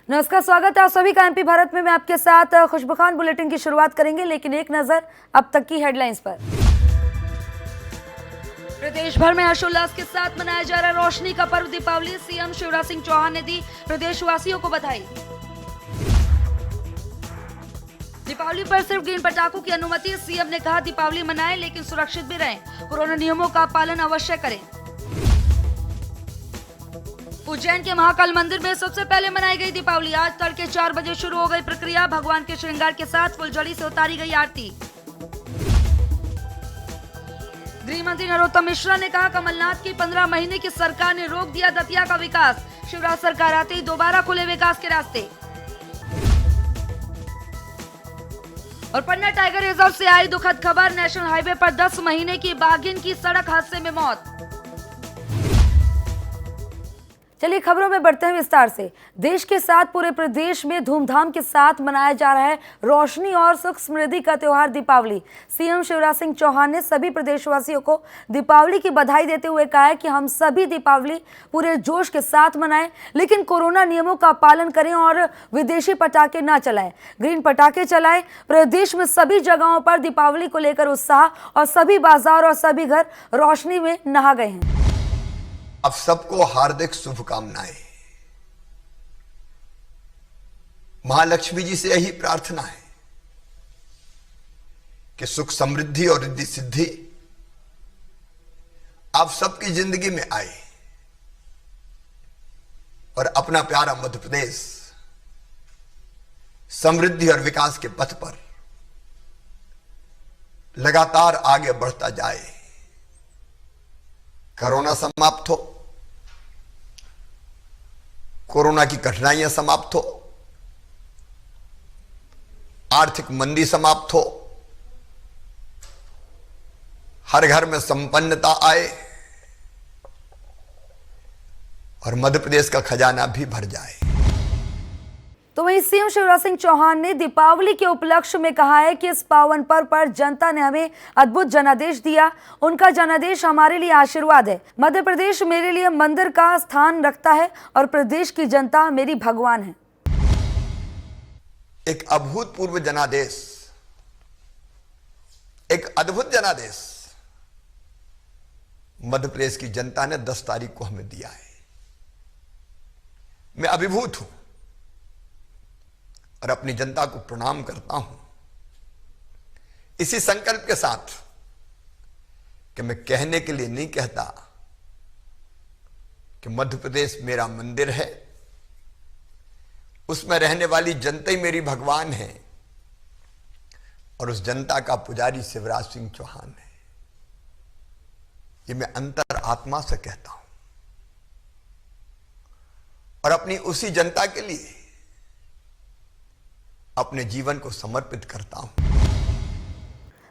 नमस्कार, स्वागत है आप सभी का एमपी भारत में। मैं आपके साथ खुशबू खान। बुलेटिन की शुरुआत करेंगे, लेकिन एक नजर अब तक की हेडलाइंस पर। प्रदेश भर में हर्षोल्लास के साथ मनाया जा रहा रोशनी का पर्व दीपावली। सीएम शिवराज सिंह चौहान ने दी प्रदेशवासियों को बधाई। दीपावली पर सिर्फ ग्रीन पटाखों की अनुमति। सीएम ने कहा दीपावली मनाएं लेकिन सुरक्षित भी रहें, कोरोना नियमों का पालन अवश्य करें। उज्जैन के महाकाल मंदिर में सबसे पहले मनाई गई दीपावली। आज तड़के 4 बजे शुरू हो गई प्रक्रिया। भगवान के श्रृंगार के साथ फुलझड़ी से उतारी गई आरती। गृह मंत्री नरोत्तम मिश्रा ने कहा कमलनाथ की 15 महीने की सरकार ने रोक दिया दतिया का विकास। शिवराज सरकार आते ही दोबारा खुले विकास के रास्ते। और पन्ना टाइगर रिजर्व से आई दुखद खबर। नेशनल हाईवे पर 10 महीने की बाघिन की सड़क हादसे में मौत। चलिए खबरों में बढ़ते हैं विस्तार से। देश के साथ पूरे प्रदेश में धूमधाम के साथ मनाया जा रहा है रोशनी और सुख समृद्धि का त्योहार दीपावली। सीएम शिवराज सिंह चौहान ने सभी प्रदेशवासियों को दीपावली की बधाई देते हुए कहा है कि हम सभी दीपावली पूरे जोश के साथ मनाएं, लेकिन कोरोना नियमों का पालन करें और विदेशी पटाखे न चलाएं, ग्रीन पटाखे चलाएं। प्रदेश में सभी जगहों पर दीपावली को लेकर उत्साह और सभी बाजार और सभी घर रोशनी में नहा गए हैं। आप सबको हार्दिक शुभकामनाएं। महालक्ष्मी जी से यही प्रार्थना है कि सुख समृद्धि और रिद्धि सिद्धि आप सबकी जिंदगी में आए और अपना प्यारा मध्य प्रदेश समृद्धि और विकास के पथ पर लगातार आगे बढ़ता जाए। कोरोना समाप्त हो, कोरोना की कठिनाइयां समाप्त हो, आर्थिक मंदी समाप्त हो, हर घर में संपन्नता आए और मध्य प्रदेश का खजाना भी भर जाए। तो वहीं सीएम शिवराज सिंह चौहान ने दीपावली के उपलक्ष्य में कहा है कि इस पावन पर्व पर जनता ने हमें अद्भुत जनादेश दिया। उनका जनादेश हमारे लिए आशीर्वाद है। मध्य प्रदेश मेरे लिए मंदिर का स्थान रखता है और प्रदेश की जनता मेरी भगवान है। एक अभूतपूर्व जनादेश, एक अद्भुत जनादेश मध्य प्रदेश की जनता ने 10 तारीख को हमें दिया है। मैं अभिभूत हूं और अपनी जनता को प्रणाम करता हूं, इसी संकल्प के साथ कि मैं कहने के लिए नहीं कहता कि मध्य प्रदेश मेरा मंदिर है, उसमें रहने वाली जनता ही मेरी भगवान है और उस जनता का पुजारी शिवराज सिंह चौहान है। ये मैं अंतर आत्मा से कहता हूं और अपनी उसी जनता के लिए अपने जीवन को समर्पित करता हूं।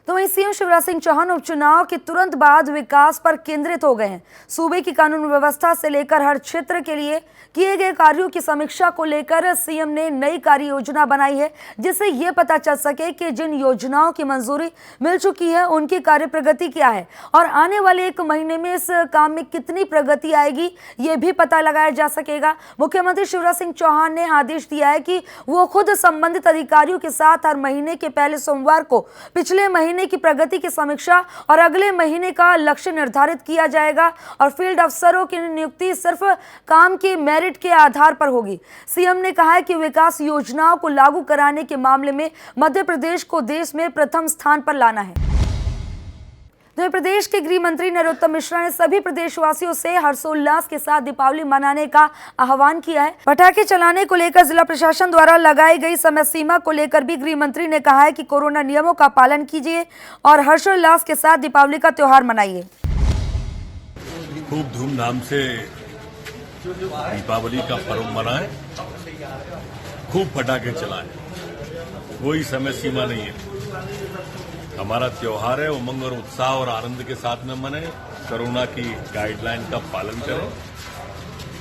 तो वहीं सीएम शिवराज सिंह चौहान उपचुनाव के तुरंत बाद विकास पर केंद्रित हो गए हैं। सूबे की कानून व्यवस्था से लेकर हर क्षेत्र के लिए किए गए कार्यों की समीक्षा को लेकर सीएम ने नई कार्य योजना बनाई है, जिससे ये पता चल सके कि जिन योजनाओं की मंजूरी मिल चुकी है उनकी कार्य प्रगति क्या है और आने वाले 1 महीने में इस काम में कितनी प्रगति आएगी, ये भी पता लगाया जा सकेगा। मुख्यमंत्री शिवराज सिंह चौहान ने आदेश दिया है कि वो खुद संबंधित अधिकारियों के साथ हर महीने के पहले सोमवार को पिछले महीने की प्रगति की समीक्षा और अगले महीने का लक्ष्य निर्धारित किया जाएगा और फील्ड अफसरों की नियुक्ति सिर्फ काम के मेरिट के आधार पर होगी। सीएम ने कहा है कि विकास योजनाओं को लागू कराने के मामले में मध्य प्रदेश को देश में प्रथम स्थान पर लाना है। मध्य प्रदेश के गृह मंत्री नरोत्तम मिश्रा ने सभी प्रदेशवासियों से हर्षोल्लास के साथ दीपावली मनाने का आह्वान किया है। पटाखे चलाने को लेकर जिला प्रशासन द्वारा लगाई गई समय सीमा को लेकर भी गृह मंत्री ने कहा है कि कोरोना नियमों का पालन कीजिए और हर्षोल्लास के साथ दीपावली का त्योहार मनाइए। खूब धूमधाम से दीपावली का पर्व मनाएं, खूब पटाखे चलाएं, कोई समय सीमा नहीं है। हमारा त्योहार है, उमंग और उत्साह और आनंद के साथ में मने। कोरोना की गाइडलाइन का पालन करें,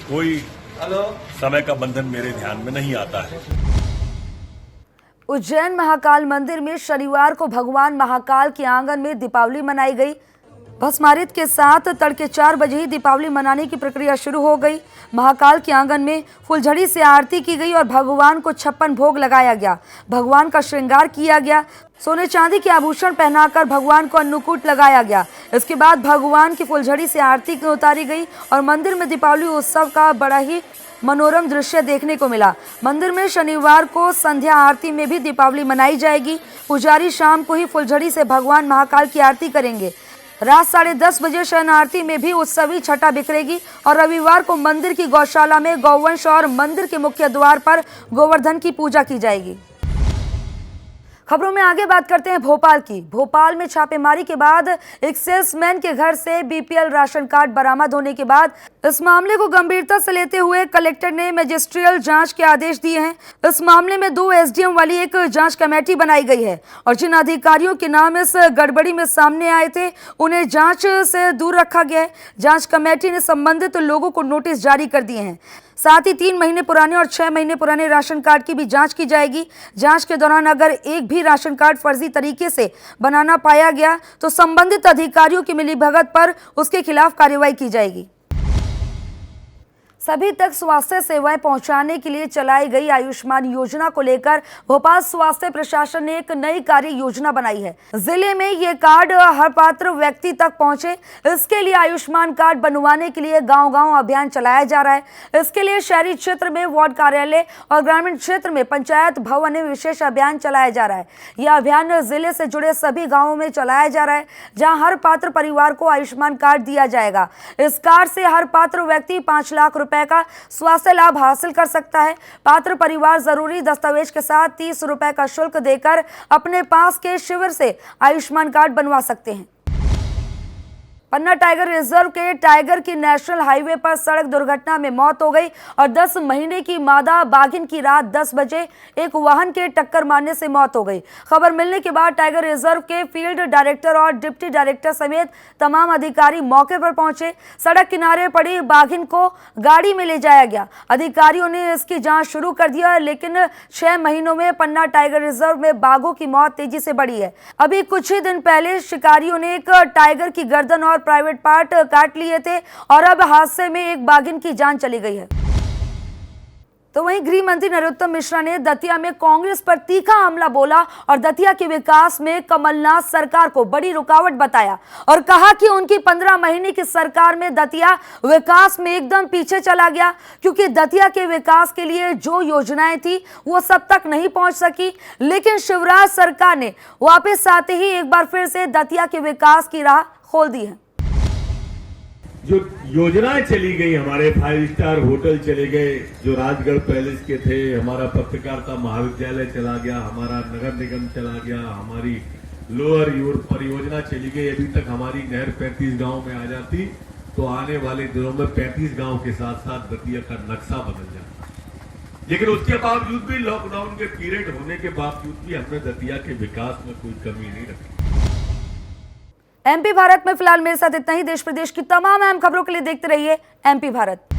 कोई समय का बंधन मेरे ध्यान में नहीं आता है। उज्जैन महाकाल मंदिर में शनिवार को भगवान महाकाल के आंगन में दीपावली मनाई गई। भस्मारित के साथ तड़के 4 बजे ही दीपावली मनाने की प्रक्रिया शुरू हो गई। महाकाल के आंगन में फुलझड़ी से आरती की गई और भगवान को 56 भोग लगाया गया। भगवान का श्रृंगार किया गया। सोने चांदी के आभूषण पहनाकर भगवान को अन्नकूट लगाया गया। इसके बाद भगवान की फुलझड़ी से आरती उतारी गई और मंदिर में दीपावली उत्सव का बड़ा ही मनोरम दृश्य देखने को मिला। मंदिर में शनिवार को संध्या आरती में भी दीपावली मनाई जाएगी। पुजारी शाम को ही फुलझड़ी से भगवान महाकाल की आरती करेंगे। रात 10:30 बजे शयन आरती में भी उत्सवी छटा बिखरेगी और रविवार को मंदिर की गौशाला में गौवंश और मंदिर के मुख्य द्वार पर गोवर्धन की पूजा की जाएगी। खबरों में आगे बात करते हैं भोपाल की। भोपाल में छापेमारी के बाद एक सेल्समैन के घर से बीपीएल राशन कार्ड बरामद होने के बाद इस मामले को गंभीरता से लेते हुए कलेक्टर ने मैजिस्ट्रियल जांच के आदेश दिए हैं। इस मामले में 2 एसडीएम वाली एक जांच कमेटी बनाई गई है और जिन अधिकारियों के नाम इस गड़बड़ी में सामने आए थे उन्हें जांच से दूर रखा गया है। जांच कमेटी ने संबंधित लोगों को नोटिस जारी कर दिए हैं। साथ ही 3 महीने पुराने और 6 महीने पुराने राशन कार्ड की भी जांच की जाएगी। जांच के दौरान अगर एक भी राशन कार्ड फर्जी तरीके से बनाना पाया गया तो संबंधित अधिकारियों की मिलीभगत पर उसके खिलाफ कार्रवाई की जाएगी। सभी तक स्वास्थ्य सेवाएं पहुंचाने के लिए चलाई गई आयुष्मान योजना को लेकर भोपाल स्वास्थ्य प्रशासन ने एक नई कार्य योजना बनाई है। जिले में ये कार्ड हर पात्र व्यक्ति तक पहुंचे, इसके लिए आयुष्मान कार्ड बनवाने के लिए गांव-गांव अभियान चलाया जा रहा है। इसके लिए शहरी क्षेत्र में वार्ड कार्यालय और ग्रामीण क्षेत्र में पंचायत भवन में विशेष अभियान चलाया जा रहा है। यह अभियान जिले से जुड़े सभी गाँवों में चलाया जा रहा है, जहाँ हर पात्र परिवार को आयुष्मान कार्ड दिया जाएगा। इस कार्ड से हर पात्र व्यक्ति 5 लाख रुपए का स्वास्थ्य लाभ हासिल कर सकता है। पात्र परिवार जरूरी दस्तावेज के साथ 30 रुपए का शुल्क देकर अपने पास के शिविर से आयुष्मान कार्ड बनवा सकते हैं। पन्ना टाइगर रिजर्व के टाइगर की नेशनल हाईवे पर सड़क दुर्घटना में मौत हो गई और 10 महीने की मादा बाघिन की रात 10 बजे एक वाहन के टक्कर मारने से मौत हो गई। खबर मिलने के बाद टाइगर रिजर्व के फील्ड डायरेक्टर और डिप्टी डायरेक्टर समेत तमाम अधिकारी मौके पर पहुंचे। सड़क किनारे पड़ी बाघिन को गाड़ी में ले जाया गया। अधिकारियों ने इसकी जांच शुरू कर दिया, लेकिन 6 महीनों में पन्ना टाइगर रिजर्व में बाघों की मौत तेजी से बढ़ी है। अभी कुछ ही दिन पहले शिकारियों ने एक टाइगर की गर्दन और प्राइवेट पार्ट काट लिए थे और अब हादसे में एक बाघिन की जान चली गई है। तो वहीं गृह मंत्री नरोत्तम मिश्रा ने दतिया में कांग्रेस पर तीखा हमला बोला और दतिया के विकास में कमलनाथ सरकार को बड़ी रुकावट बताया और कहा कि उनकी 15 महीने की सरकार में दतिया विकास में एकदम पीछे चला गया, क्योंकि दतिया के विकास के लिए जो योजनाएं थी वो सब तक नहीं पहुंच सकी। लेकिन शिवराज सरकार ने वापस आते ही एक बार फिर से दतिया के विकास की राह खोल दी है। जो योजनाएं चली गई, हमारे 5 स्टार होटल चले गए, जो राजगढ़ पैलेस के थे, हमारा पत्रकारिता महाविद्यालय चला गया, हमारा नगर निगम चला गया, हमारी लोअर यूर परियोजना चली गई। अभी तक हमारी नहर 35 गांव में आ जाती तो आने वाले दिनों में 35 गांव के साथ साथ दतिया का नक्शा बदल जाता। लेकिन उसके बावजूद भी, लॉकडाउन के पीरियड होने के बावजूद भी हमने दतिया के विकास में कोई कमी नहीं रखी। एमपी भारत में फिलहाल मेरे साथ इतना ही। देश प्रदेश की तमाम अहम खबरों के लिए देखते रहिए एमपी भारत।